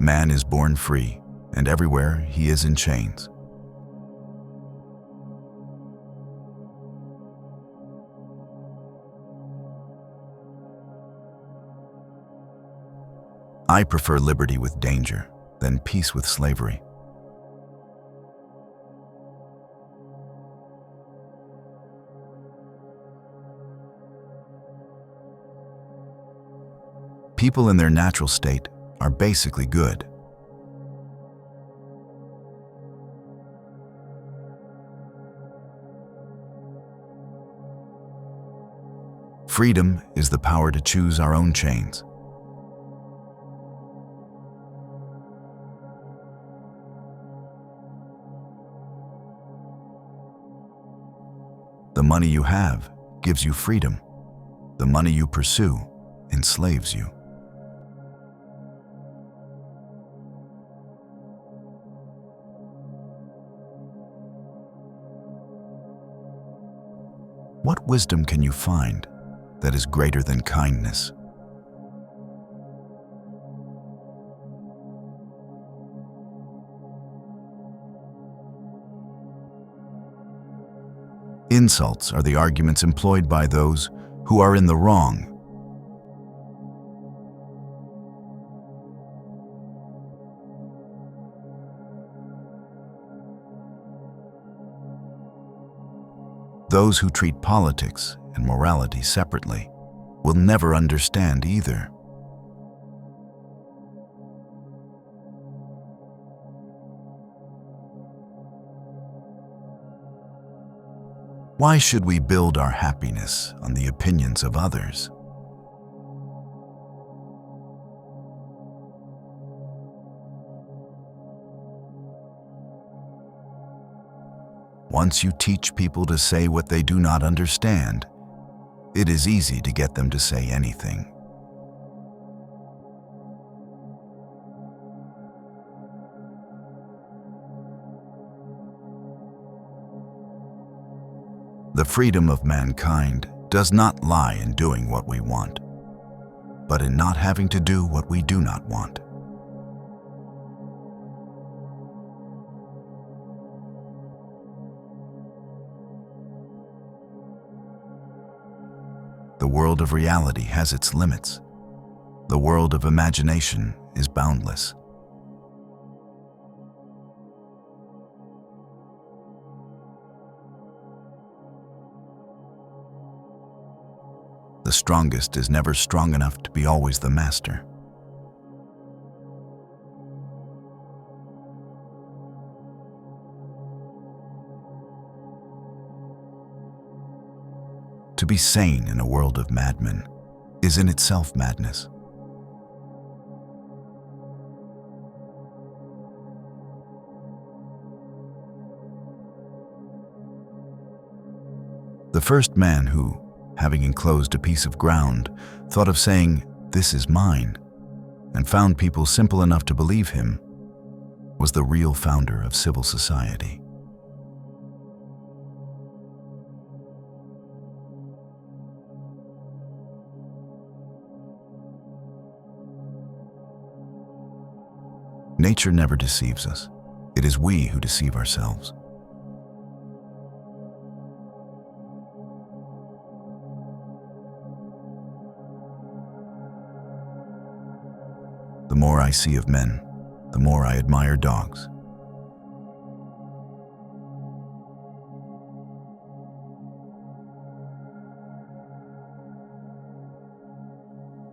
Man is born free, and everywhere he is in chains. I prefer liberty with danger than peace with slavery. People in their natural state are basically good. Freedom is the power to choose our own chains. The money you have gives you freedom. The money you pursue enslaves you. What wisdom can you find that is greater than kindness? Insults are the arguments employed by those who are in the wrong. Those who treat politics and morality separately will never understand either. Why should we build our happiness on the opinions of others? Once you teach people to say what they do not understand, it is easy to get them to say anything. The freedom of mankind does not lie in doing what we want, but in not having to do what we do not want. The world of reality has its limits. The world of imagination is boundless. The strongest is never strong enough to be always the master. To be sane in a world of madmen is in itself madness. The first man who, having enclosed a piece of ground, thought of saying, "This is mine," and found people simple enough to believe him, was the real founder of civil society. Nature never deceives us. It is we who deceive ourselves. The more I see of men, the more I admire dogs.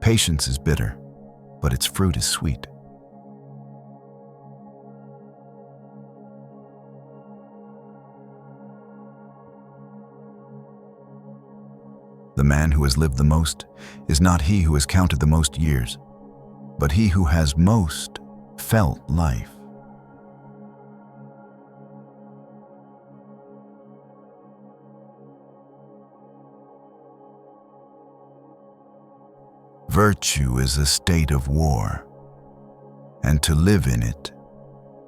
Patience is bitter, but its fruit is sweet. The man who has lived the most is not he who has counted the most years, but he who has most felt life. Virtue is a state of war, and to live in it,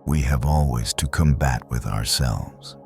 we have always to combat with ourselves.